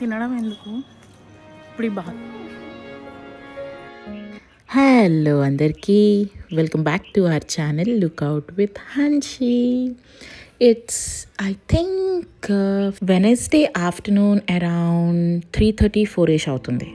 తినడం ఎందుకు ఇప్పుడు బాగా. హలో అందరికీ, welcome back to our channel lookout with Hanshi. It's I think Wednesday afternoon around 3:30 4-ish అవుతుంది.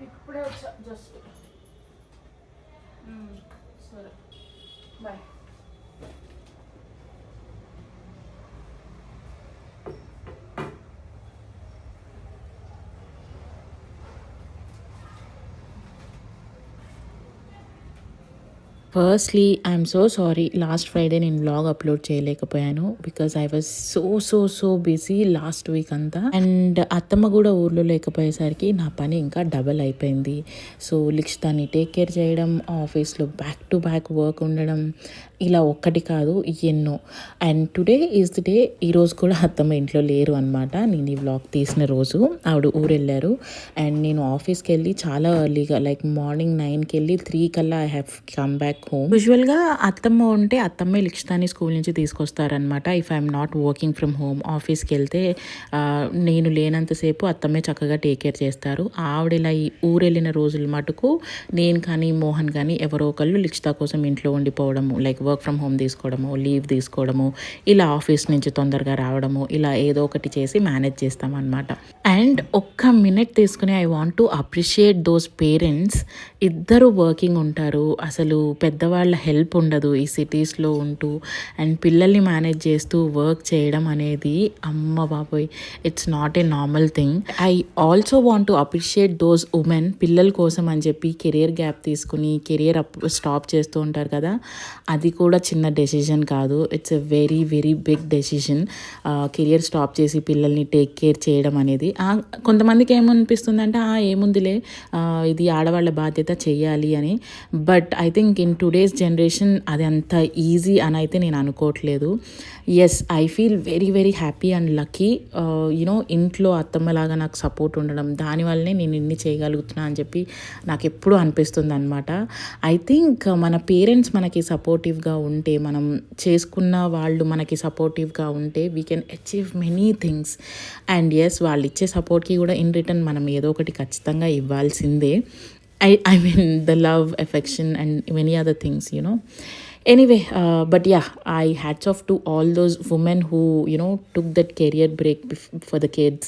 ఇప్పుడే వచ్చా జస్ట్. సరే బాయ్. Firstly I'm so sorry, last Friday నేను వ్లాగ్ అప్లోడ్ చేయలేకపోయాను because I was so busy last week అంతా. And అత్తమ్మ కూడా ఊర్లో లేకపోయేసరికి నా పని ఇంకా డబల్ అయిపోయింది. సో లిక్షితాని టేక్ కేర్ చేయడం, ఆఫీస్లో బ్యాక్ టు బ్యాక్ వర్క్ ఉండడం, ఇలా ఒక్కటి కాదు ఎన్నో. And today is the day. ఈరోజు కూడా అత్తమ్మ ఇంట్లో లేరు అనమాట. నేను ఈ వ్లాగ్ తీసిన రోజు ఆవిడ ఊరు వెళ్ళారు. అండ్ నేను ఆఫీస్కి వెళ్ళి చాలా ఎర్లీగా, లైక్ మార్నింగ్ 9కి వెళ్ళి 3 కల్లా I have come back home. యూజువల్గా అత్తమ్మ ఉంటే అత్తమ్మే లిక్షితాని స్కూల్ నుంచి తీసుకొస్తారనమాట. If I'm not working from home, ఆఫీస్కి వెళ్తే నేను లేనంతసేపు అత్తమ్మే చక్కగా టేక్ కేర్ చేస్తారు. ఆవిడ ఇలా ఈ ఊరు వెళ్ళిన రోజుల మటుకు నేను కానీ మోహన్ కానీ ఎవరో ఒకళ్ళు లిక్షిత కోసం ఇంట్లో ఉండిపోవడము, లైక్ వర్క్ ఫ్రమ్ హోమ్ తీసుకోవడము, లీవ్ తీసుకోవడము, ఇలా ఆఫీస్ నుంచి తొందరగా రావడము, ఇలా ఏదో ఒకటి చేసి మేనేజ్ చేస్తామన్నమాట. అండ్ ఒక్క మినిట్ తీసుకుని I want to appreciate those parents. ఇద్దరు వర్కింగ్ ఉంటారు, అసలు పెద్దవాళ్ళ హెల్ప్ ఉండదు ఈ సిటీస్లో ఉంటూ. అండ్ పిల్లల్ని మేనేజ్ చేస్తూ వర్క్ చేయడం అనేది అమ్మ బాబోయ్, it's not a normal thing. I also want to appreciate those women పిల్లల కోసం అని చెప్పి కెరియర్ గ్యాప్ తీసుకుని కెరియర్ స్టాప్ చేస్తూ ఉంటారు కదా. అది కూడా చిన్న డెసిషన్ కాదు, it's a very big decision. Career stop చేసి పిల్లల్ని టేక్ కేర్ చేయడం అనేది కొంతమందికి ఏమనిపిస్తుంది అంటే ఏముందిలే, ఇది ఆడవాళ్ళ బాధ్యత చెయ్యాలి అని. But I think in today's generation అది అంత ఈజీ అని అయితే నేను అనుకోవట్లేదు. Yes, I feel very happy and lucky. You know ఇంట్లో అత్తమ్మలాగా నాకు సపోర్ట్ ఉండడం, దానివల్లనే నేను ఇన్ని చేయగలుగుతున్నా అని చెప్పి నాకు ఎప్పుడూ అనిపిస్తుంది అనమాట. ఐ థింక్ మన పేరెంట్స్ మనకి సపోర్టివ్గా ఉంటే, మనం చేసుకున్న వాళ్ళు మనకి సపోర్టివ్గా ఉంటే we can achieve many things. And yes, వాళ్ళు ఇచ్చే సపోర్ట్కి కూడా ఇన్ రిటర్న్ మనం ఏదో ఒకటి ఖచ్చితంగా ఇవ్వాల్సిందే. I mean the love, affection and many other things, you know. Anyway, but yeah, I hats off to all those women who, you know, took that career break for the kids.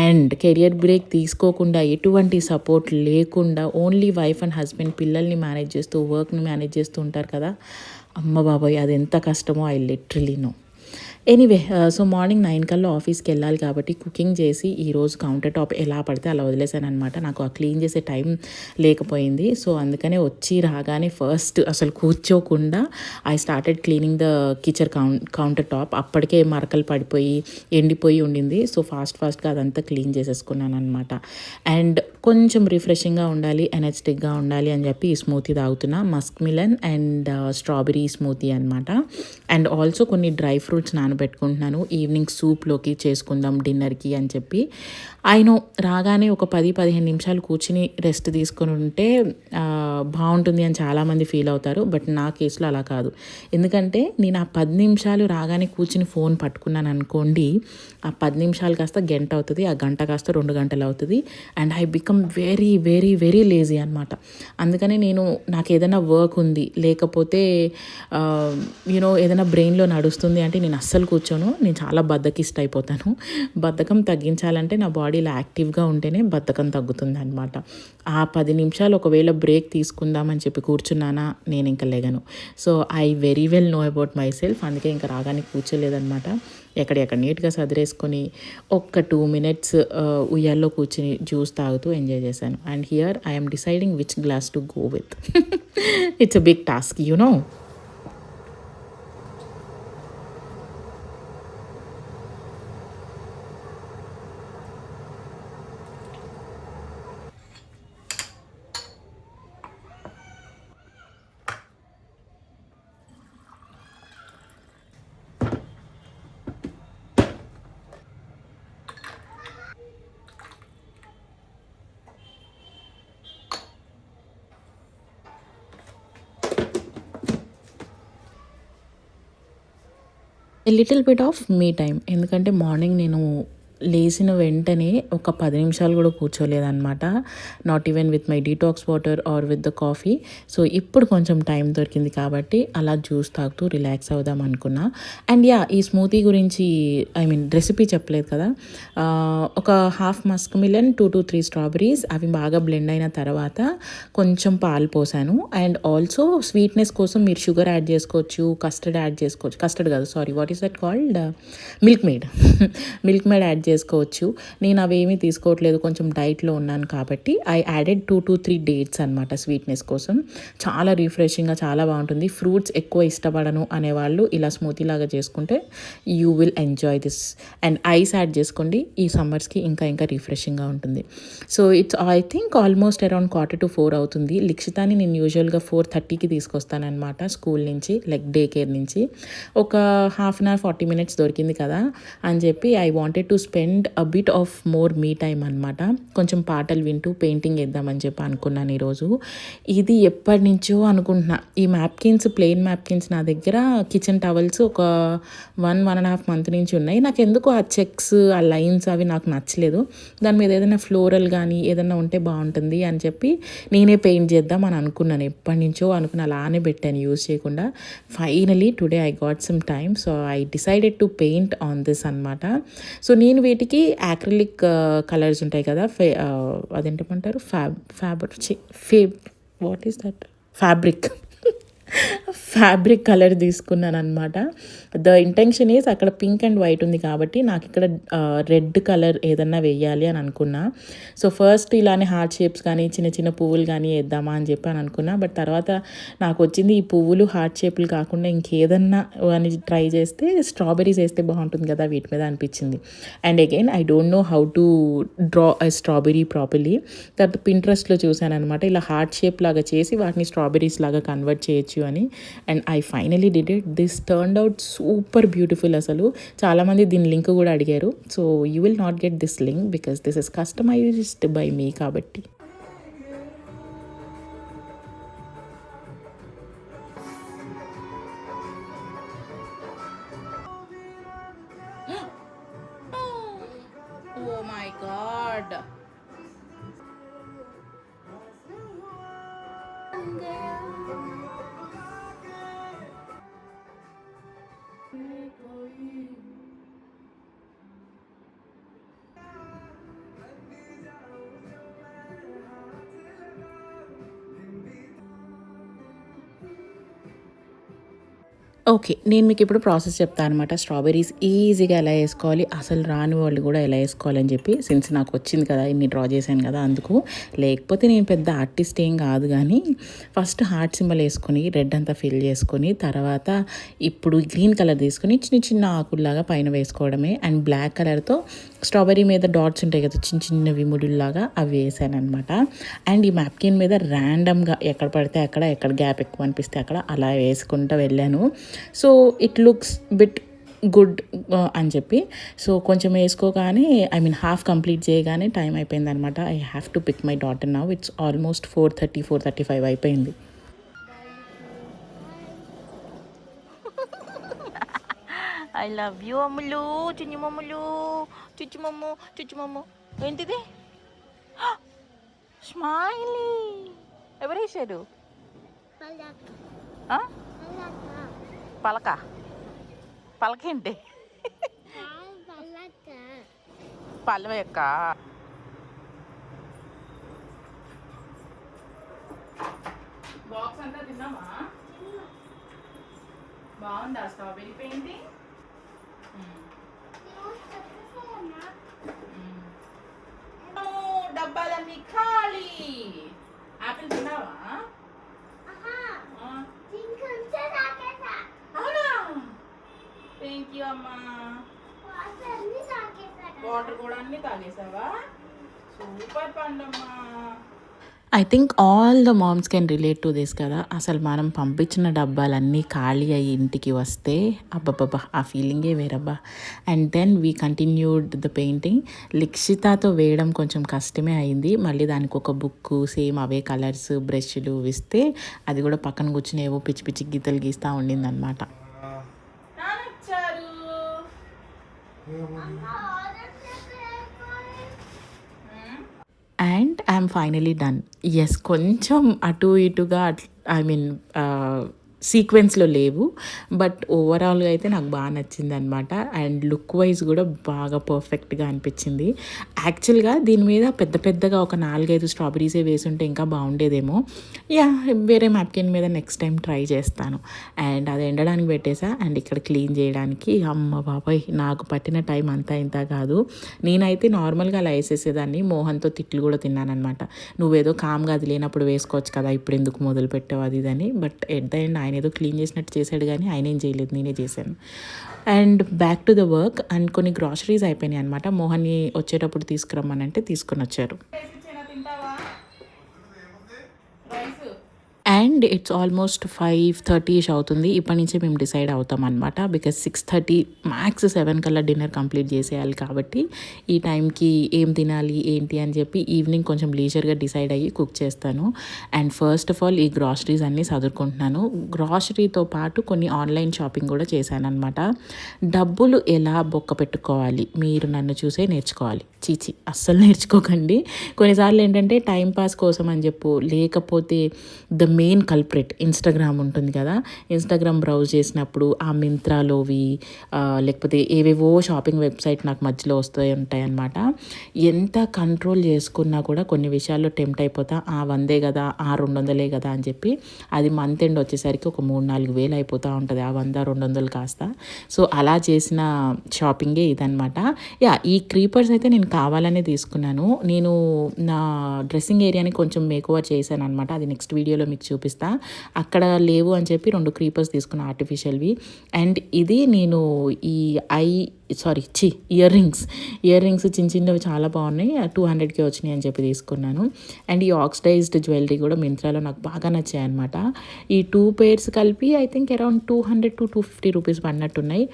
And career break తీసుకోకుండా, ఎటువంటి support లేకుండా, only wife and husband పిల్లల్ని manage చేస్తూ వర్క్ని manage చేస్తూ ఉంటారు కదా. అమ్మ బాబాయ్, అది ఎంత కష్టమో I literally know. Anyway, so morning 9 కల్లా ఆఫీస్కి వెళ్ళాలి కాబట్టి కుకింగ్ చేసి ఈరోజు కౌంటర్ టాప్ ఎలా పడితే అలా వదిలేసాను అనమాట. నాకు ఆ క్లీన్ చేసే టైం లేకపోయింది. సో అందుకనే వచ్చి రాగానే ఫస్ట్ అసలు కూర్చోకుండా I started cleaning the kitchen counter top. అప్పటికే మరకలు పడిపోయి ఎండిపోయి ఉండింది. సో ఫాస్ట్గా అదంతా క్లీన్ చేసేసుకున్నాను అనమాట. అండ్ కొంచెం రిఫ్రెషింగ్గా ఉండాలి, ఎనర్జెటిక్గా ఉండాలి అని చెప్పి ఈ స్మూతీ తాగుతున్నా. Musk melon and strawberry smoothie అనమాట. అండ్ ఆల్సో కొన్ని డ్రై ఫ్రూట్స్ పెట్టుకుంటున్నాను, ఈవినింగ్ సూప్లోకి చేసుకుందాం డిన్నర్కి అని చెప్పి. ఆయన రాగానే ఒక 10-15 నిమిషాలు కూర్చుని రెస్ట్ తీసుకొని ఉంటే బాగుంటుంది అని చాలామంది ఫీల్ అవుతారు. బట్ నా కేసులో అలా కాదు. ఎందుకంటే నేను ఆ 10 నిమిషాలు రాగానే కూర్చుని ఫోన్ పట్టుకున్నాను అనుకోండి, ఆ 10 నిమిషాలు కాస్త గంట అవుతుంది, ఆ గంట కాస్త 2 గంటలు అవుతుంది. And I become very lazy అనమాట. అందుకని నాకు ఏదైనా వర్క్ ఉంది, లేకపోతే యూనో ఏదైనా బ్రెయిన్లో నడుస్తుంది అంటే నేను అస్సలు అస్సలు కూర్చోను. నేను చాలా బద్ధకిష్ట అయిపోతాను. బద్ధకం తగ్గించాలంటే నా బాడీలో యాక్టివ్గా ఉంటేనే బద్ధకం తగ్గుతుందనమాట. ఆ 10 నిమిషాలు ఒకవేళ బ్రేక్ తీసుకుందామని చెప్పి కూర్చున్నానా నేను ఇంకా లెగను. So I very well know about myself. అందుకే ఇంకా రాగానే కూర్చోలేదనమాట. ఎక్కడెక్కడ నీట్గా సదిరేసుకొని ఒక్క 2 మినిట్స్ ఉయ్యాల్లో కూర్చుని జ్యూస్ తాగుతూ ఎంజాయ్ చేశాను. And here I'm deciding which glass to go with. It's a big task you know. A little bit of me time. ఎందుకంటే మార్నింగ్ నేను లేచిన వెంటనే ఒక 10 నిమిషాలు కూడా కూర్చోలేదనమాట. Not even with my detox water or with the coffee. So ఇప్పుడు కొంచెం టైం దొరికింది కాబట్టి అలా జ్యూస్ తాగుతూ రిలాక్స్ అవుదాం అనుకున్నా. అండ్ ఈ స్మూతీ గురించి రెసిపీ చెప్పలేదు కదా. ఒక half Musk melon, 2 to 3 strawberries అవి బాగా బ్లెండ్ అయిన తర్వాత కొంచెం పాలు పోసాను. అండ్ ఆల్సో స్వీట్నెస్ కోసం మీరు షుగర్ యాడ్ చేసుకోవచ్చు, కస్టర్డ్ యాడ్ చేసుకోవచ్చు. కస్టర్డ్ కాదు, sorry, what is that called, milk made. Milk made add చేసుకోవచ్చు. నేను అవేమీ తీసుకోవట్లేదు, కొంచెం డైట్లో ఉన్నాను కాబట్టి ఐ యాడెడ్ 2 to 3 డేట్స్ అనమాట స్వీట్నెస్ కోసం. చాలా రిఫ్రెషింగ్గా, చాలా బాగుంటుంది. ఫ్రూట్స్ ఎక్కువ ఇష్టపడను అనేవాళ్ళు ఇలా స్మూతీ లాగా చేసుకుంటే you will enjoy this. And ice add చేసుకోండి, ఈ సమ్మర్స్కి ఇంకా ఇంకా రిఫ్రెషింగ్గా ఉంటుంది. So it's I think almost around 3:45 అవుతుంది. లిక్షితాని నేను యూజువల్గా 4:30కి తీసుకొస్తానమాట స్కూల్ నుంచి, లైక్ డే కేర్ నుంచి. ఒక హాఫ్ అన్ అవర్ 40 minutes దొరికింది కదా అని చెప్పి I wanted to spend a bit of more me time అనమాట. కొంచెం పాటలు వింటూ పెయింటింగ్ వేద్దామని చెప్పి అనుకున్నాను ఈరోజు. ఇది ఎప్పటి నుంచో అనుకుంటున్నా. ఈ మ్యాప్కిన్స్, ప్లెయిన్ మ్యాప్కిన్స్ నా దగ్గర కిచెన్ టవల్స్ ఒక 1.5 months నుంచి ఉన్నాయి. నాకు ఎందుకు ఆ చెక్స్, ఆ లైన్స్ అవి నాకు నచ్చలేదు. దాని మీద ఏదైనా ఫ్లోరల్ కానీ ఏదైనా ఉంటే బాగుంటుంది అని చెప్పి నేనే పెయింట్ చేద్దాం అని అనుకున్నాను. ఎప్పటి నుంచో అనుకుని అలానే పెట్టాను యూజ్ చేయకుండా. Finally today I got some time, so I decided to paint on this అనమాట. సో నేను వీటికి యాక్రిలిక్ కలర్స్ ఉంటాయి కదా, అదేంటమంటారు, what is that, fabric colour తీసుకున్నాను అనమాట. ద ఇంటెన్షన్ ఈజ్ అక్కడ పింక్ అండ్ వైట్ ఉంది కాబట్టి నాకు ఇక్కడ రెడ్ కలర్ ఏదన్నా వేయాలి అని అనుకున్నా. సో ఫస్ట్ ఇలానే హార్ట్ షేప్స్ కానీ చిన్న చిన్న పువ్వులు కానీ వేద్దామా అని చెప్పి అని అనుకున్నా. బట్ తర్వాత నాకు వచ్చింది ఈ పువ్వులు హార్ట్ షేపులు కాకుండా ఇంకేదన్నా అని ట్రై చేస్తే స్ట్రాబెరీస్ వేస్తే బాగుంటుంది కదా వీటి మీద అనిపించింది. And again I don't know how to draw a strawberry properly. తర్వాత పింట్రెస్ట్లో చూశాను అనమాట, ఇలా హార్ట్ షేప్ లాగా చేసి వాటిని స్ట్రాబెరీస్ లాగా కన్వర్ట్ చేయొచ్చు అని. And I finally did it. This turned out super beautiful. అసలు చాలామంది దీని లింక్ కూడా అడిగారు. So you will not get this link because this is customised by me కాబట్టి. Oh my god. ఓకే, నేను మీకు ఇప్పుడు ప్రాసెస్ చెప్తాను అనమాట. స్ట్రాబెర్రీస్ ఈజీగా ఎలా వేసుకోవాలి, అసలు రాని వాళ్ళు కూడా ఎలా వేసుకోవాలని చెప్పి, సిన్స్ నాకు వచ్చింది కదా, ఇన్ని డ్రా చేశాను కదా అందుకు. లేకపోతే నేను పెద్ద ఆర్టిస్ట్ ఏం కాదు, కానీ ఫస్ట్ హార్ట్ సింబల్ వేసుకొని రెడ్ అంతా ఫిల్ చేసుకొని తర్వాత ఇప్పుడు గ్రీన్ కలర్ తీసుకొని చిన్న చిన్న ఆకుల్లాగా పైన వేసుకోవడమే. అండ్ బ్లాక్ కలర్తో స్ట్రాబెర్రీ మీద డాట్స్ ఉంటాయి కదా, చిన్న చిన్నవి ముడుల్లాగా, అవి వేసాను అనమాట. అండ్ ఈ మ్యాప్కిన్ మీద ర్యాండమ్గా ఎక్కడ పడితే అక్కడ, ఎక్కడ గ్యాప్ ఎక్కువ అనిపిస్తే అక్కడ అలా వేసుకుంటూ వెళ్ళాను. So it looks bit good అని చెప్పి, సో కొంచెం వేసుకోగానే హాఫ్ కంప్లీట్ చేయగానే టైం అయిపోయింది అనమాట. I have to pick my daughter now. It's almost 4:30, 4:35 అయిపోయింది. ఐ లవ్ యూ అమ్ములు, చుచ్చుమమ్ములు, చుచ్చుమమ్ము, చుచ్చుమమ్ము. ఏంటిది? స్మైలీ. ఎవరేసారు? పలక. పలకేంటి? పల్లవ యొక్క బాక్స్ అంతా తిన్నావా? బాగుందా స్ట్రాబెరీ పెయింటింగ్? డబ్బాలన్నీ ఖాళీ. ఆపిల్ తిన్నావా? అవునా? థ్యాంక్ యూ అమ్మా. వాటర్ కూడా అన్ని తాగేసావా? సూపర్ పండమ్మా. I think all the moms can relate to this కదా. అసలు మనం పంపించిన డబ్బాలన్నీ ఖాళీ అయ్యి ఇంటికి వస్తే అబ్బబ్బబ్బా ఆ ఫీలింగే వేరబ్బా. And then we continued the painting. లిక్షితాతో వేయడం కొంచెం కష్టమే అయింది. మళ్ళీ దానికి ఒక బుక్ సేమ్ అవే కలర్స్ బ్రష్లు ఇస్తే అది కూడా పక్కన కూర్చుని ఏవో పిచ్చి పిచ్చి గీతలు గీస్తూ ఉండింది అనమాట. And I'm finally done. Yes, కొంచెం అటు ఇటుగా ఐ మీన్ సీక్వెన్స్లో లేవు, బట్ ఓవరాల్గా అయితే నాకు బాగా నచ్చింది అనమాట. అండ్ లుక్ వైజ్ కూడా బాగా పర్ఫెక్ట్గా అనిపించింది. యాక్చువల్గా దీని మీద పెద్ద పెద్దగా ఒక 4-5 స్ట్రాబెరీసే వేసుంటే ఇంకా బాగుండేదేమో. యా, వేరే మ్యాప్కిన్ మీద నెక్స్ట్ టైం ట్రై చేస్తాను. అండ్ అది ఎండడానికి పెట్టేసా. అండ్ ఇక్కడ క్లీన్ చేయడానికి అమ్మ బాబాయ్ నాకు పట్టిన టైం అంతా ఇంత కాదు. నేనైతే నార్మల్గా అలా వేసేసేదాన్ని. మోహన్తో తిట్లు కూడా తిన్నానమాట. నువ్వేదో కామ్గా అది లేనప్పుడు వేసుకోవచ్చు కదా, ఇప్పుడు ఎందుకు మొదలు పెట్టావు అది ఇదని. బట్ ఎట్ ద ఎండ్ ఆయన ఏదో క్లీన్ చేసినట్టు చేశాడు కానీ ఆయన ఏం చేయలేదు, నేనే చేశాను. And back to the work. And కొన్ని గ్రాసరీస్ అయిపోయినాయి అనమాట. మోహన్ని వచ్చేటప్పుడు తీసుకురమ్మనంటే తీసుకొని వచ్చారు. అండ్ ఇట్స్ ఆల్మోస్ట్ 5:30 అవుతుంది. ఇప్పటి నుంచే మేము డిసైడ్ అవుతాం అనమాట. బికాజ్ 6:30 మ్యాక్స్ 7 కల్లా డిన్నర్ కంప్లీట్ చేసేయాలి. కాబట్టి ఈ టైంకి ఏం తినాలి ఏంటి అని చెప్పి ఈవినింగ్ కొంచెం లీజర్గా డిసైడ్ అయ్యి కుక్ చేస్తాను. అండ్ ఫస్ట్ ఆఫ్ ఆల్ ఈ గ్రాసరీస్ అన్నీ చదువుకుంటున్నాను. గ్రాసరీతో పాటు కొన్ని ఆన్లైన్ షాపింగ్ కూడా చేశాను అనమాట. డబ్బులు ఎలా బొక్క పెట్టుకోవాలి మీరు నన్ను చూసే నేర్చుకోవాలి. చీచి అస్సలు నేర్చుకోకండి. కొన్నిసార్లు ఏంటంటే టైంపాస్ కోసం అని చెప్పు, లేకపోతే ద మెయిన్ కల్ప్రిట్ ఇన్స్టాగ్రామ్ ఉంటుంది కదా. ఇన్స్టాగ్రామ్ బ్రౌజ్ చేసినప్పుడు ఆ మింత్రాలోవి లేకపోతే ఏవేవో షాపింగ్ వెబ్సైట్ నాకు మధ్యలో వస్తూ ఉంటాయి అన్నమాట. ఎంత కంట్రోల్ చేసుకున్నా కూడా కొన్ని విషయాల్లో టెంప్ట్ అయిపోతా. 100 కదా, 200 కదా అని చెప్పి అది మంత్ ఎండ్ వచ్చేసరికి ఒక 3-4 వేలు అయిపోతూ ఉంటుంది. 100-200 కాస్త. సో అలా చేసిన షాపింగే ఇదనమాట. యా, ఈ క్రీపర్స్ అయితే నేను కావాలనే తీసుకున్నాను. నేను నా డ్రెస్సింగ్ ఏరియాని కొంచెం మేకోవర్ చేశాను అనమాట. అది నెక్స్ట్ వీడియోలో మీకు చూపిస్తా. అక్కడ లేవు అని చెప్పి 2 క్రీపర్స్ తీసుకున్నా ఆర్టిఫిషియల్వి. అండ్ ఇది నేను ఈ ఇయర్ రింగ్స్ చిన్న చిన్నవి చాలా బాగున్నాయి. 200కే వచ్చినాయి అని చెప్పి తీసుకున్నాను. అండ్ ఈ ఆక్సిడైజ్డ్ జ్యువెలరీ కూడా మింత్రాలో నాకు బాగా నచ్చాయి అనమాట. ఈ 2 pairs కలిపి ఐ థింక్ అరౌండ్ 200-250 రూపీస్ పడినట్టున్నాయి.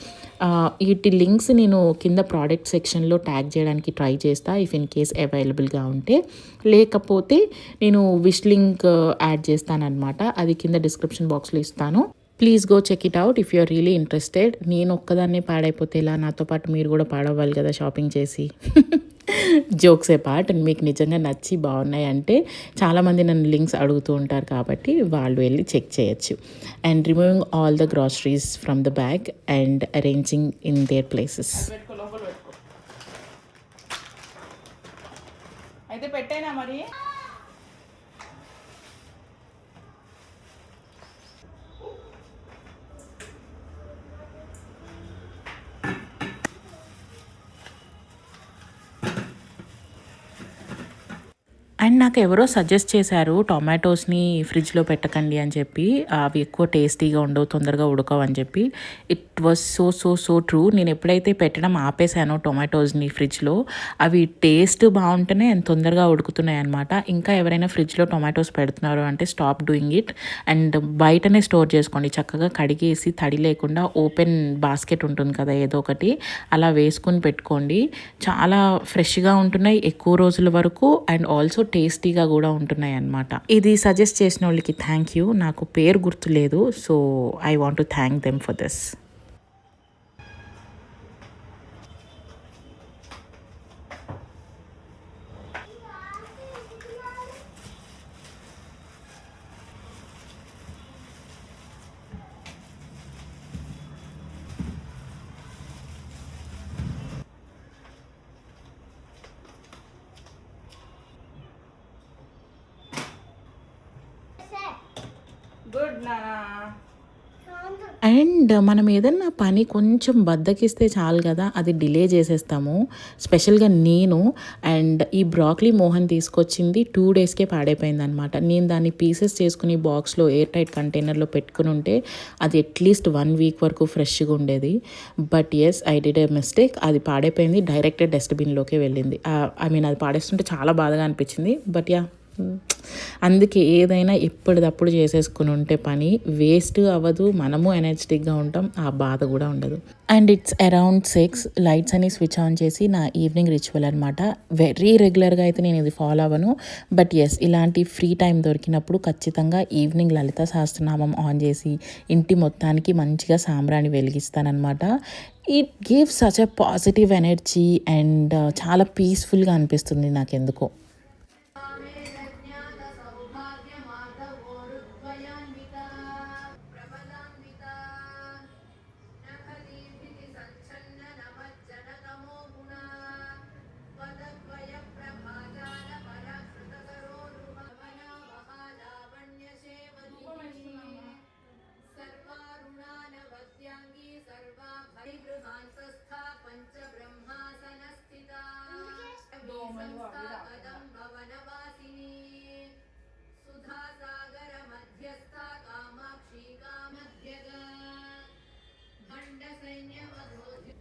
వీటి లింక్స్ నేను కింద ప్రోడక్ట్ సెక్షన్లో ట్యాగ్ చేయడానికి ట్రై చేస్తా, ఇఫ్ ఇన్ కేస్ అవైలబుల్గా ఉంటే. లేకపోతే నేను విష్ లింక్ యాడ్ చేస్తానన్నమాట. అది కింద డిస్క్రిప్షన్ బాక్స్లో ఇస్తాను. Please go check it out if you are really interested. నేను ఒక్కదాన్నే పాడైపోతే ఇలా, నాతో పాటు మీరు కూడా పాడవ్వాలి కదా షాపింగ్ చేసి. జోక్స్ ఏ పార్ట్. మీకు నిజంగా నచ్చి బాగున్నాయి అంటే చాలామంది నన్ను లింక్స్ అడుగుతూ ఉంటారు కాబట్టి వాళ్ళు వెళ్ళి చెక్ చేయొచ్చు. And removing all the groceries from the bag and arranging in there places. అయితే పెట్టైనా మరి. అండ్ నాకు ఎవరో సజెస్ట్ చేశారు టొమాటోస్ని ఫ్రిడ్జ్లో పెట్టకండి అని చెప్పి, అవి ఎక్కువ టేస్టీగా ఉండవు, తొందరగా ఉడకవు అని చెప్పి. It was so true. నేను ఎప్పుడైతే పెట్టడం ఆపేసానో టొమాటోస్ని ఫ్రిడ్జ్లో, అవి టేస్ట్ బాగుంటేనే ఎంత తొందరగా ఉడుకుతున్నాయి అనమాట. ఇంకా ఎవరైనా ఫ్రిడ్జ్లో టొమాటోస్ పెడుతున్నారు అంటే స్టాప్ డూయింగ్ ఇట్. అండ్ బయటనే స్టోర్ చేసుకోండి. చక్కగా కడిగేసి తడి లేకుండా ఓపెన్ బాస్కెట్ ఉంటుంది కదా ఏదో ఒకటి, అలా వేసుకుని పెట్టుకోండి. చాలా ఫ్రెష్గా ఉంటున్నాయి ఎక్కువ రోజుల వరకు. అండ్ ఆల్సో టేస్టీగా కూడా ఉంటున్నాయి అన్నమాట. ఇది సజెస్ట్ చేసిన వాళ్ళకి థ్యాంక్ యూ. నాకు పేరు గుర్తులేదు, so I want to thank them for this. And మనం ఏదన్నా పని కొంచెం బద్దకిస్తే చాలు కదా, అది డిలే చేసేస్తాము. స్పెషల్గా నేను. అండ్ ఈ బ్రాక్లీ మోహన్ తీసుకొచ్చింది 2 డేస్కే పాడైపోయింది అనమాట. నేను దాన్ని పీసెస్ చేసుకుని బాక్స్లో ఎయిర్ టైట్ కంటైనర్లో పెట్టుకుని ఉంటే అది అట్లీస్ట్ 1 వీక్ వరకు ఫ్రెష్గా ఉండేది. But yes, I did a mistake. అది పాడైపోయింది, డైరెక్ట్ డస్ట్బిన్లోకే వెళ్ళింది. ఐ మీన్ అది పాడేస్తుంటే చాలా బాధగా అనిపించింది. బట్ యా, అందుకే ఏదైనా ఎప్పటిదప్పుడు చేసేసుకుని ఉంటే పని వేస్ట్ అవ్వదు, మనము ఎనర్జెటిక్గా ఉంటాం, ఆ బాధ కూడా ఉండదు. అండ్ ఇట్స్ అరౌండ్ 6, లైట్స్ అని స్విచ్ ఆన్ చేసి నా ఈవినింగ్ రిచువల్ అనమాట. వెరీ రెగ్యులర్గా అయితే నేను ఇది ఫాలో అవ్వను. బట్ ఎస్, ఇలాంటి ఫ్రీ టైం దొరికినప్పుడు ఖచ్చితంగా ఈవినింగ్ లలిత సహస్రనామం ఆన్ చేసి ఇంటి మొత్తానికి మంచిగా సాంబ్రాణి వెలిగిస్తానమాట. It gives such a positive energy and చాలా పీస్ఫుల్గా అనిపిస్తుంది నాకెందుకో.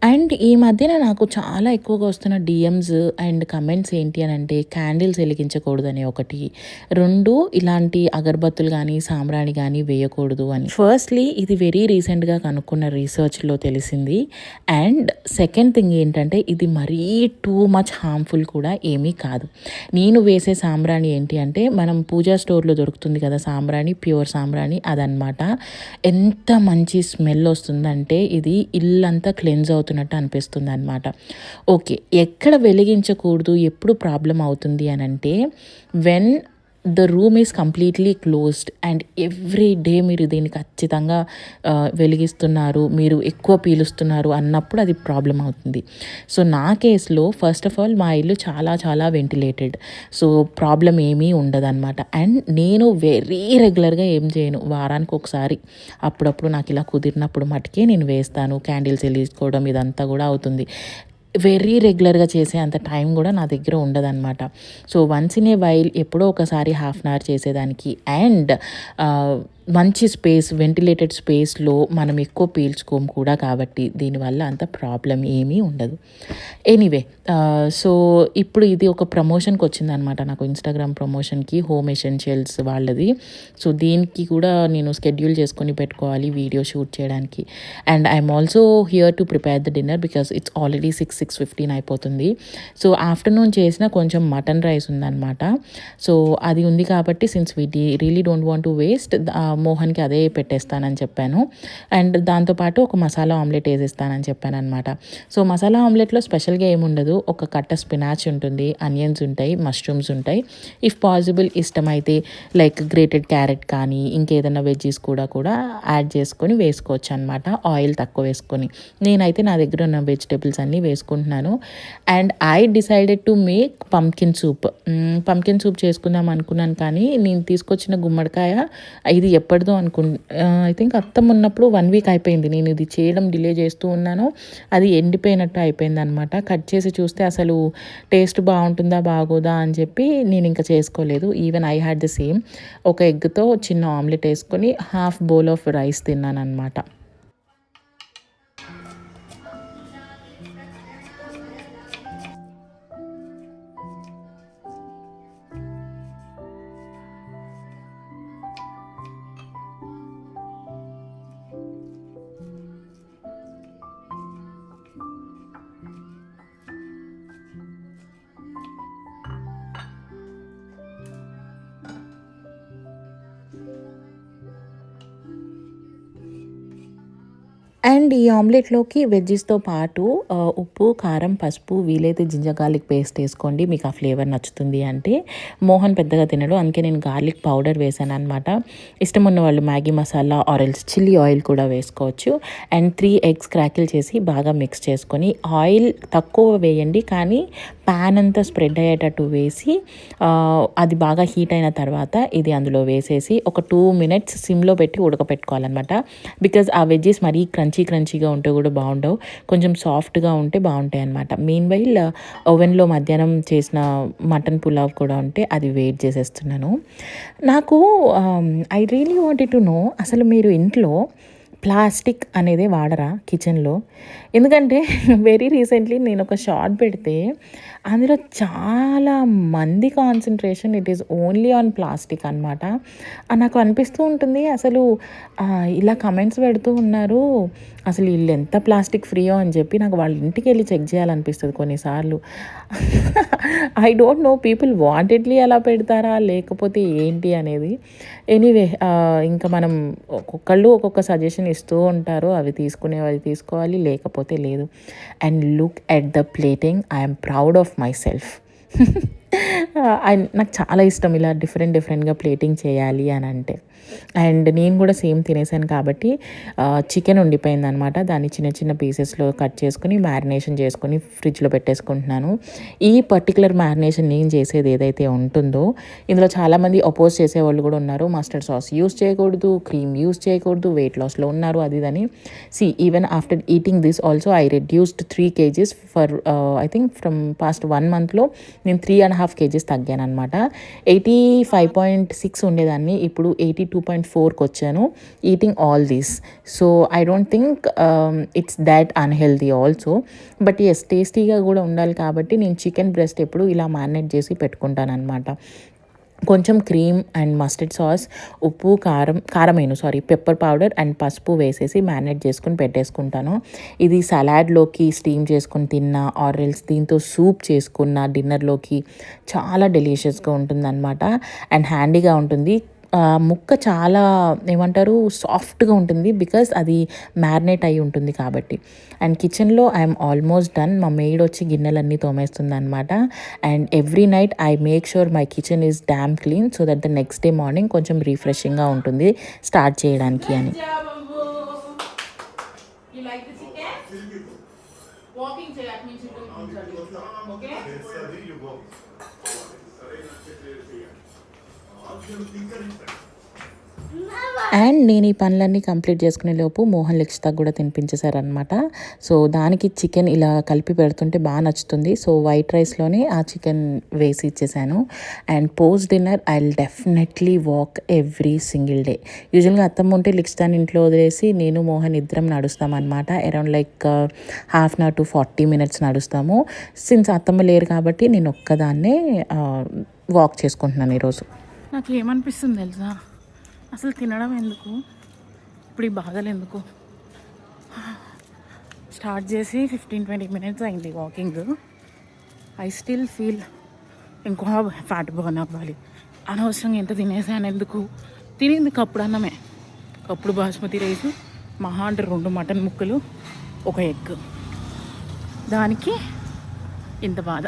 అండ్ ఈ మధ్యన నాకు చాలా ఎక్కువగా వస్తున్న డిఎమ్స్ అండ్ కమెంట్స్ ఏంటి అని అంటే, క్యాండిల్స్ వెలిగించకూడదని ఒకటి, 2 ఇలాంటి అగరబత్తులు కానీ సాంబ్రాణి కానీ వేయకూడదు అని. ఫస్ట్లీ ఇది వెరీ రీసెంట్గా కనుక్కున్న రీసెర్చ్లో తెలిసింది. అండ్ సెకండ్ థింగ్ ఏంటంటే, ఇది మరీ టూ మచ్ హార్మ్ఫుల్ కూడా ఏమీ కాదు. నేను వేసే సాంబ్రాణి ఏంటి అంటే, మనం పూజా స్టోర్లో దొరుకుతుంది కదా సాంబ్రాణి, ప్యూర్ సాంబ్రాణి, అదనమాట. ఎంత మంచి స్మెల్ వస్తుందంటే ఇది ఇల్లంతా క్లెన్స్ అవుతున్నట్టు అనిపిస్తుంది అనమాట. ఓకే, ఎక్కడ వెలిగించకూడదు, ఎప్పుడు ప్రాబ్లం అవుతుంది అని అంటే, when the room is completely closed and every day మీరు దీన్ని ఖచ్చితంగా వెలిగిస్తున్నారు, మీరు ఎక్కువ పీలుస్తున్నారు అన్నప్పుడు అది ప్రాబ్లం అవుతుంది. సో నా కేసులో ఫస్ట్ ఆఫ్ ఆల్ మా ఇల్లు చాలా చాలా వెంటిలేటెడ్, సో ప్రాబ్లం ఏమీ ఉండదన్నమాట. అండ్ నేను వెరీ రెగ్యులర్గా ఏం చేయను, వారానికి ఒకసారి అప్పుడప్పుడు నాకు ఇలా కుదిరినప్పుడు మటుకే నేను వేస్తాను. క్యాండిల్స్ వెలిగించుకోవడం ఇదంతా కూడా అవుతుంది. వెరీ రెగ్యులర్గా చేసే అంత టైం కూడా నా దగ్గర ఉండదన్నమాట. So once in a while ఎప్పుడో ఒకసారి హాఫ్ అన్ అవర్ చేసేదానికి. అండ్ మంచి స్పేస్, వెంటిలేటెడ్ స్పేస్లో మనం ఎక్కువ పీల్చుకోము కూడా కాబట్టి దీనివల్ల అంత ప్రాబ్లం ఏమీ ఉండదు. ఎనీవే, సో ఇప్పుడు ఇది ఒక ప్రమోషన్కి వచ్చిందనమాట నాకు, ఇన్స్టాగ్రామ్ ప్రమోషన్కి, హోమ్ ఎసెన్షియల్స్ వాళ్ళది. సో దీనికి కూడా నేను స్కెడ్యూల్ చేసుకొని పెట్టుకోవాలి వీడియో షూట్ చేయడానికి. And I'm also here to prepare the dinner because it's already 6:15 అయిపోతుంది. సో ఆఫ్టర్నూన్ చేసిన కొంచెం మటన్ రైస్ ఉందన్నమాట. సో అది ఉంది కాబట్టి since we really don't want to waste, మోహన్కి అదే పెట్టేస్తానని చెప్పాను. అండ్ దాంతోపాటు ఒక మసాలా ఆమ్లెట్ వేసేస్తానని చెప్పాను అనమాట. సో మసాలా ఆమ్లెట్లో స్పెషల్గా ఏముండదు, ఒక కట్ట స్పినాచ్ ఉంటుంది, అనియన్స్ ఉంటాయి, మష్రూమ్స్ ఉంటాయి. ఇఫ్ పాసిబుల్ ఇష్టమైతే లైక్ గ్రేటెడ్ క్యారెట్ కానీ ఇంకేదైనా వెజ్జీస్ కూడా యాడ్ చేసుకొని వేసుకోవచ్చు అనమాట, ఆయిల్ తక్కువ వేసుకొని. నేనైతే నా దగ్గర ఉన్న వెజిటేబుల్స్ అన్నీ వేసుకుంటున్నాను. And I decided to make pumpkin soup. Pumpkin soup చేసుకుందాం అనుకున్నాను, కానీ నేను తీసుకొచ్చిన గుమ్మడికాయ ఇది ఎప్పటిదో ఐ థింక్ అత్తమ్మ ఉన్నప్పుడు 1 వీక్ అయిపోయింది. నేను ఇది చేయడం డిలే చేస్తూ ఉన్నాను, అది ఎండిపోయినట్టు అయిపోయింది అనమాట. కట్ చేసి చూస్తే అసలు టేస్ట్ బాగుంటుందా బాగోదా అని చెప్పి నేను ఇంకా చేసుకోలేదు. Even I had the same. ఒక ఎగ్తో చిన్న ఆమ్లెట్ వేసుకొని హాఫ్ బౌల్ ఆఫ్ రైస్ తిన్నాను అనమాట. అండ్ ఈ ఆమ్లెట్లోకి వెజ్జెస్తో పాటు ఉప్పు, కారం, పసుపు, వీలైతే జింజర్ గార్లిక్ పేస్ట్ వేసుకోండి మీకు ఆ ఫ్లేవర్ నచ్చుతుంది అంటే. మోహన్ పెద్దగా తినడు, అందుకే నేను గార్లిక్ పౌడర్ వేసాను అనమాట. ఇష్టం ఉన్న వాళ్ళు Maggi masala or else chilli oil కూడా వేసుకోవచ్చు. అండ్ 3 ఎగ్స్ క్రాకిల్ చేసి బాగా మిక్స్ చేసుకొని ఆయిల్ తక్కువ వేయండి, కానీ ప్యాన్ అంతా స్ప్రెడ్ అయ్యేటట్టు వేసి అది బాగా హీట్ అయిన తర్వాత ఇది అందులో వేసేసి ఒక 2 minutes సిమ్లో పెట్టి ఉడకపెట్టుకోవాలన్నమాట. బికాజ్ ఆ వెజ్జెస్ మరీ క్రంచీగా ఉంటే కూడా బాగుండవు, కొంచెం సాఫ్ట్గా ఉంటే బాగుంటాయి అన్నమాట. మీన్ వైల్ ఓవెన్లో మధ్యాహ్నం చేసిన మటన్ పులావ్ కూడా ఉంటే అది వెయిట్ చేసేస్తున్నాను. నాకు I really wanted to know, అసలు మీరు ఇంట్లో ప్లాస్టిక్ అనేది వాడరా కిచెన్లో? ఎందుకంటే వెరీ రీసెంట్లీ నేను ఒక షార్ట్ పెడితే అందులో చాలా మంది concentration it is only on plastic అనమాట. నాకు అనిపిస్తూ ఉంటుంది అసలు ఇలా కమెంట్స్ పెడుతూ ఉన్నారు, అసలు వీళ్ళు ఎంత ప్లాస్టిక్ ఫ్రీయో అని చెప్పి నాకు వాళ్ళ ఇంటికి వెళ్ళి చెక్ చేయాలనిపిస్తుంది కొన్నిసార్లు. I don't know people wantedly అలా పెడతారా లేకపోతే ఏంటి అనేది. ఎనీవే ఇంకా మనం ఒక్కొక్కళ్ళు ఒక్కొక్క సజెషన్ ఇస్తూ ఉంటారు, అవి తీసుకునే వాళ్ళు తీసుకోవాలి లేకపోతే లేదు. And look at the plating, I'm proud of my self. నాకు చాలా ఇష్టం ఇలా డిఫరెంట్గా ప్లేటింగ్ చేయాలి అని అంటే. అండ్ నేను కూడా సేమ్ తినేసాను కాబట్టి చికెన్ ఉండిపోయిందనమాట, దాన్ని చిన్న పీసెస్లో కట్ చేసుకుని మ్యారినేషన్ చేసుకొని ఫ్రిడ్జ్లో పెట్టేసుకుంటున్నాను. ఈ పర్టికులర్ మ్యారినేషన్ నేను చేసేది ఏదైతే ఉంటుందో, ఇందులో చాలామంది అపోజ్ చేసేవాళ్ళు కూడా ఉన్నారు, మస్టర్డ్ సాస్ యూస్ చేయకూడదు, క్రీమ్ యూస్ చేయకూడదు, వెయిట్ లాస్లో ఉన్నారు అది ఇదని. Even after eating this also I reduced 3 kgs for I think from past 1 monthలో నేను 3.5 kgs తగ్గాను అనమాట. 85.6 ఉండేదాన్ని, ఇప్పుడు 82.4కి వచ్చాను eating all these. So I don't think it's that unhealthy also, but yes టేస్టీగా కూడా ఉండాలి కాబట్టి నేను చికెన్ బ్రెస్ట్ ఎప్పుడు ఇలా మ్యారినేట్ చేసి పెట్టుకుంటాను అనమాట. కొంచెం క్రీమ్ అండ్ మస్టర్డ్ సాస్, ఉప్పు, పెప్పర్ పౌడర్ అండ్ పసుపు వేసేసి మ్యారినేట్ చేసుకుని పెట్టేసుకుంటాను. ఇది సలాడ్లోకి స్టీమ్ చేసుకుని తిన్నా ఆరెల్స్ దీంతో సూప్ చేసుకున్న డిన్నర్లోకి చాలా డెలిషియస్గా ఉంటుందన్నమాట. అండ్ హ్యాండీగా ఉంటుంది. ముక్క చాలా ఏమంటారు సాఫ్ట్గా ఉంటుంది బికాస్ అది మ్యారినేట్ అయి ఉంటుంది కాబట్టి. అండ్ కిచెన్లో ఐఎమ్ ఆల్మోస్ట్ డన్. మా మెయిడ్ వచ్చి గిన్నెలన్నీ తోమేస్తుంది అనమాట. And every night I make sure my kitchen is dam clean so that the next day morning కొంచెం రిఫ్రెషింగ్గా ఉంటుంది స్టార్ట్ చేయడానికి అని. అండ్ నేను ఈ పనులన్నీ కంప్లీట్ చేసుకునే లోపు మోహన్ లిక్షితాకు కూడా తినిపించేశారనమాట. సో దానికి చికెన్ ఇలా కలిపి పెడుతుంటే బాగా నచ్చుతుంది. సో వైట్ రైస్లోనే ఆ చికెన్ వేసి ఇచ్చేసాను. And post dinner I will definitely walk every single day. యూజువల్గా అత్తమ్మ ఉంటే లిక్షితాని ఇంట్లో వదిలేసి నేను మోహన్ ఇద్దరం నడుస్తామన్నమాట. Around like ½ hour to 40 minutes నడుస్తాము. సిన్స్ అత్తమ్మ లేరు కాబట్టి నేను ఒక్కదాన్నే వాక్ చేసుకుంటున్నాను ఈరోజు. నాకు ఏమనిపిస్తుంది తెలుసా, అసలు తినడం ఎందుకు, ఇప్పుడు ఈ బాధలు ఎందుకు. స్టార్ట్ చేసి 15-20 minutes అయింది వాకింగ్. ఐ స్టిల్ ఫీల్ ఇంకో ఫ్యాట్ బర్న్ అవ్వాలి. అనవసరంగా ఎంత తినేసాను ఎందుకు. తినింది కప్పుడు అన్నమే, కప్పుడు బాస్మతి రైస్, మహా అంటే 2 మటన్ ముక్కలు, 1 ఎగ్, దానికి ఇంత బాధ.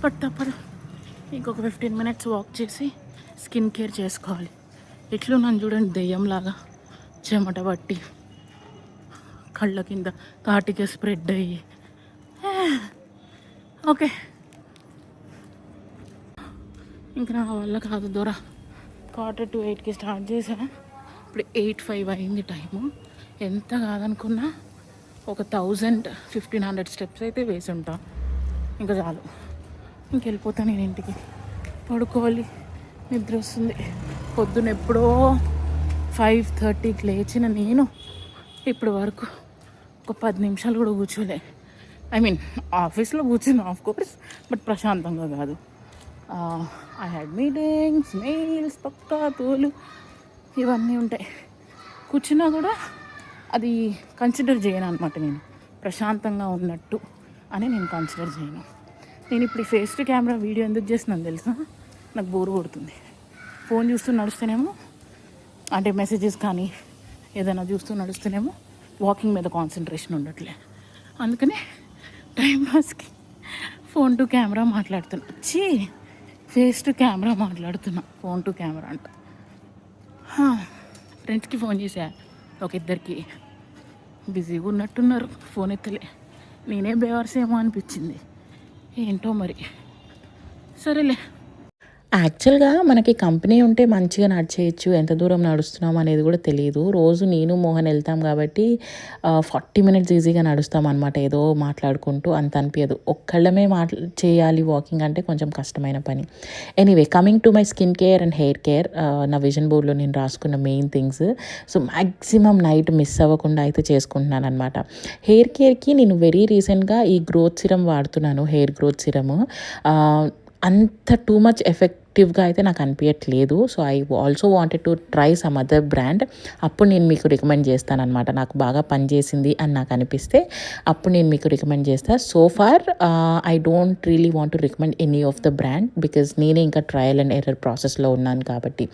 బట్ తప్పదు, ఇంకొక 15 minutes వాక్ చేసి స్కిన్ కేర్ చేసుకోవాలి. ఎట్లు నన్ను చూడండి దెయ్యంలాగా చెమట పట్టి కళ్ళ కింద కాటిగా స్ప్రెడ్ అయ్యి. ఓకే ఇంక నా వల్ల కాదు దూరా. 7:45కి స్టార్ట్ చేసా, ఇప్పుడు 8:05 అయింది టైము. ఎంత కాదనుకున్నా ఒక 1000-1500 steps అయితే వేసి ఉంటా. ఇంకా చాలు, ఇంకెళ్ళిపోతాను నేను ఇంటికి. పడుకోవాలి, నిద్ర వస్తుంది. పొద్దున ఎప్పుడో 5:30కి లేచిన నేను ఇప్పటి వరకు ఒక 10 నిమిషాలు కూడా కూర్చోలే. ఐ మీన్ ఆఫీస్లో కూర్చున్నా ఆఫ్ కోర్స్, బట్ ప్రశాంతంగా కాదు. ఐ హ్యాడ్ మీటింగ్స్, మెయిల్స్, పక్కా తోలు ఇవన్నీ ఉంటాయి. కూర్చున్నా కూడా అది కన్సిడర్ చేయను అనమాట. నేను ప్రశాంతంగా ఉన్నట్టు అని నేను కన్సిడర్ చేయను. నేను ఇప్పుడు ఫేస్ టు కెమెరా వీడియో ఎందుకు చేస్తున్నాను తెలుసా, నాకు బోర్ కొడుతుంది. ఫోన్ చూస్తూ నడుస్తేనేమో అంటే మెసేజెస్ కానీ ఏదైనా చూస్తూ నడుస్తూనేమో వాకింగ్ మీద కాన్సన్ట్రేషన్ ఉండట్లే. అందుకని టైం పాస్కి ఫోన్ టు కెమెరా మాట్లాడుతున్నా. ఫేస్ టు కెమెరా మాట్లాడుతున్నా, ఫోన్ టు కెమెరా అంట. ఫ్రెండ్స్కి ఫోన్ చేశా, ఒక ఇద్దరికి బిజీగా ఉన్నట్టున్నారు, ఫోన్ ఎత్తలే. నేనే బేవర్సేమో అనిపించింది, ఏంటో మరి. సరేలే. యాక్చువల్గా మనకి కంపెనీ ఉంటే మంచిగా నడిచేయచ్చు, ఎంత దూరం నడుస్తున్నాం అనేది కూడా తెలియదు. రోజు నేను మోహన్ వెళ్తాం కాబట్టి 40 మినిట్స్ ఈజీగా నడుస్తాం అనమాట, ఏదో మాట్లాడుకుంటూ. అంత అనిపించదు. ఒక్కళ్ళమే చేయాలి వాకింగ్ అంటే కొంచెం కష్టమైన పని. Anyway, coming to my skin care and hair care, నా విజన్ బోర్డ్లో నేను రాసుకున్న main things. So maximum night miss అవ్వకుండా అయితే చేసుకుంటున్నాను అనమాట. హెయిర్ కేర్కి నేను వెరీ రీసెంట్గా ఈ గ్రోత్ సిరమ్ వాడుతున్నాను, హెయిర్ గ్రోత్ సిరమ్. అంత టూ మచ్ ఎఫెక్టివ్గా అయితే నాకు అనిపించట్లేదు. So I also wanted to try some other brand. అప్పుడు నేను మీకు రికమెండ్ చేస్తానమాట. నాకు బాగా పనిచేసింది అని నాకు అనిపిస్తే అప్పుడు నేను మీకు రికమెండ్ చేస్తాను. So far I don't really want to recommend any of the brand because నేనే ఇంకా ట్రయల్ అండ్ ఎర్రర్ ప్రాసెస్లో ఉన్నాను కాబట్టి.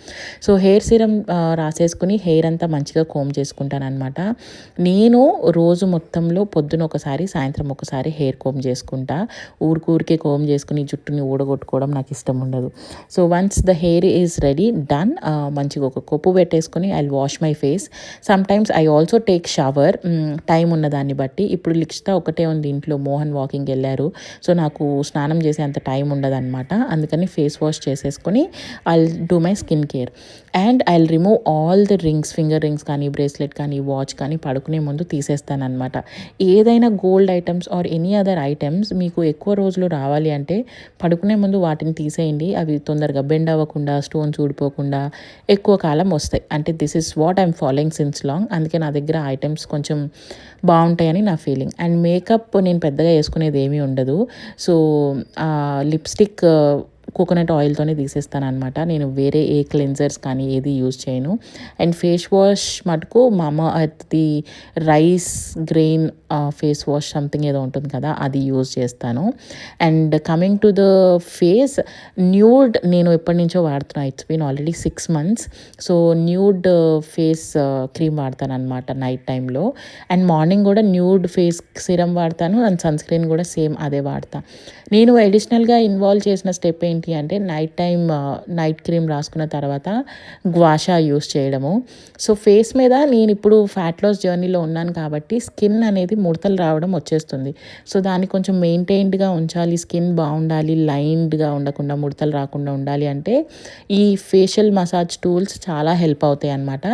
సో హెయిర్ సీరం రాసేసుకుని హెయిర్ అంతా మంచిగా కోమ్ చేసుకుంటాను అనమాట. నేను రోజు మొత్తంలో పొద్దున ఒకసారి, సాయంత్రం ఒకసారి హెయిర్ కోమ్ చేసుకుంటా. ఊరికే కోమ్ చేసుకుని జుట్టుని ఊడగొట్టుకోవడం నాకు ఇష్టం ఉండదు. So once the hair is ready, done, మంచిగా ఒక కొప్పు పెట్టేసుకొని I wash my face. Some times I also take shower, time ఉన్నదాన్ని బట్టి. ఇప్పుడు లిక్షిత ఒకటే ఉంది ఇంట్లో, మోహన్ వాకింగ్ వెళ్ళారు. సో నాకు స్నానం చేసే అంత టైం ఉండదన్నమాట. అందుకని ఫేస్ వాష్ చేసేసుకొని I do my skin care and I remove all the rings, finger rings కానీ, బ్రేస్లెట్ కానీ, వాచ్ కానీ పడుకునే ముందు తీసేస్తానమాట. ఏదైనా gold items or any other items మీకు ఎక్కువ రోజులు రావాలి అంటే పడుకునే ముందు వాటిని తీసేయండి. అవి తొందరగా బెండ్ అవ్వకుండా, స్టోన్స్ ఊడిపోకుండా ఎక్కువ కాలం వస్తాయి. అంటే this is what I'm following since long. అందుకే నా దగ్గర ఐటమ్స్ కొంచెం బాగుంటాయని నా ఫీలింగ్. అండ్ మేకప్ నేను పెద్దగా వేసుకునేది ఏమీ ఉండదు. సో లిప్స్టిక్ కోకోనట్ ఆయిల్తోనే తీసేస్తాను అనమాట. నేను వేరే ఏ క్లెన్జర్స్ కానీ ఏది యూజ్ చేయను. అండ్ ఫేస్ వాష్ మటుకు మామా ఎర్త్ది rice grain face wash something ఏదో ఉంటుంది కదా, అది యూజ్ చేస్తాను. And coming to the face, nude నేను ఎప్పటి నుంచో వాడుతున్నా. It's been already 6 months. So nude face cream వాడతాను అనమాట నైట్ టైంలో. అండ్ మార్నింగ్ కూడా న్యూడ్ ఫేస్ సిరమ్ వాడతాను. అండ్ సన్ స్క్రీన్ కూడా సేమ్ అదే వాడతాను. నేను అడిషనల్గా ఇన్వాల్వ్ చేసిన స్టెప్ ఏంటి అంటే నైట్ టైం నైట్ క్రీమ్ రాసుకున్న తర్వాత గ్వాషా యూస్ చేయడము. సో ఫేస్ మీద నేను ఇప్పుడు ఫ్యాట్ లాస్ జర్నీలో ఉన్నాను కాబట్టి స్కిన్ అనేది ముడతలు రావడం వచ్చేస్తుంది. సో దాన్ని కొంచెం మెయింటైన్డ్గా ఉంచాలి, స్కిన్ బాగుండాలి, లైన్డ్గా ఉండకుండా, ముడతలు రాకుండా ఉండాలి అంటే ఈ ఫేషియల్ మసాజ్ టూల్స్ చాలా హెల్ప్ అవుతాయి అన్నమాట.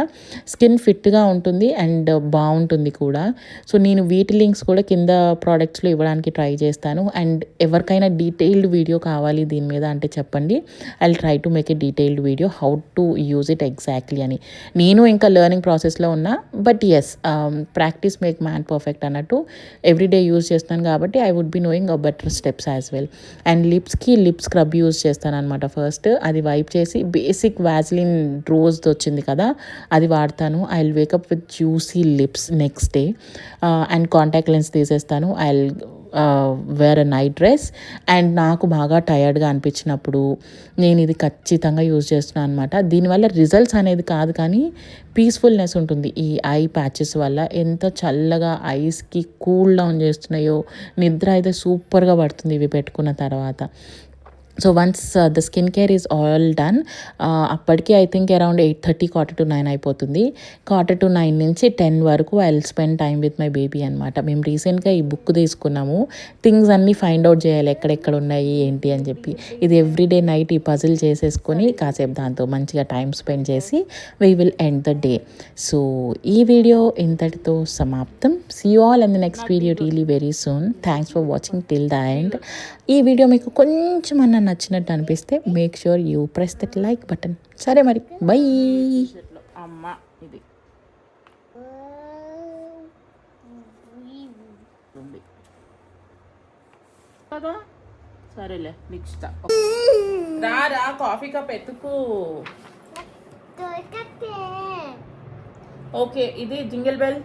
స్కిన్ ఫిట్గా ఉంటుంది అండ్ బాగుంటుంది కూడా. సో నేను వీటి లింక్స్ కూడా కింద ప్రోడక్ట్స్లో ఇవ్వడానికి ట్రై చేస్తాను. అండ్ ఎవరికైనా డీటెయిల్డ్ వీడియో కావాలి దీని మీద అంటే చెప్పండి. I will try to make a detailed video how to use it exactly అని. నేను ఇంకా లెర్నింగ్ ప్రాసెస్లో ఉన్నా, but yes, practice make man perfect అన్నట్టు ఎవ్రీడే యూజ్ చేస్తాను కాబట్టి I would be knowing a better steps as well. And లిప్స్కి lip scrub use చేస్తాను అనమాట. ఫస్ట్ అది వైప్ చేసి బేసిక్ వాజ్లిన్ రోజ్ది వచ్చింది కదా, అది వాడతాను. I will wake up with juicy lips next day. And contact lens తీసేస్తాను. I will wear a night dress. And నాకు బాగా టయర్డ్గా అనిపించినప్పుడు నేను ఇది ఖచ్చితంగా యూజ్ చేస్తున్నాను అనమాట. దీనివల్ల రిజల్ట్స్ అనేది కాదు కానీ పీస్ఫుల్నెస్ ఉంటుంది. ఈ ఐ ప్యాచెస్ వల్ల ఎంత చల్లగా ఐస్కి కూల్ డౌన్ చేస్తున్నాయో, నిద్ర అయితే సూపర్గా పడుతుంది ఇవి పెట్టుకున్న తర్వాత. So once the skin care is all done, అప్పటికి ఐ థింక్ అరౌండ్ 8:30, 8:45 అయిపోతుంది. 8:45 నుంచి 10 వరకు I will spend time with my baby అనమాట. మేము రీసెంట్గా ఈ బుక్ తీసుకున్నాము. థింగ్స్ అన్నీ ఫైండ్ అవుట్ చేయాలి, ఎక్కడెక్కడ ఉన్నాయి ఏంటి అని చెప్పి. ఇది ఎవ్రీడే నైట్ ఈ పజిల్ చేసేసుకొని కాసేపు దాంతో మంచిగా టైం స్పెండ్ చేసి we will end the day. So ఈ వీడియో ఇంతటితో సమాప్తం. See you all in the next video really very soon. Thanks for watching till the end. ఈ వీడియో మీకు కొంచెం అన్న నచ్చినట్టు అనిపిస్తే make sure you press that like button. సరే మరి, బై. అమ్మ ఇది కదా, సరేలే నెక్స్ట్ రా కాఫీ కప్ ఎత్తుకు. ఓకే, ఇది జింగిల్ బెల్.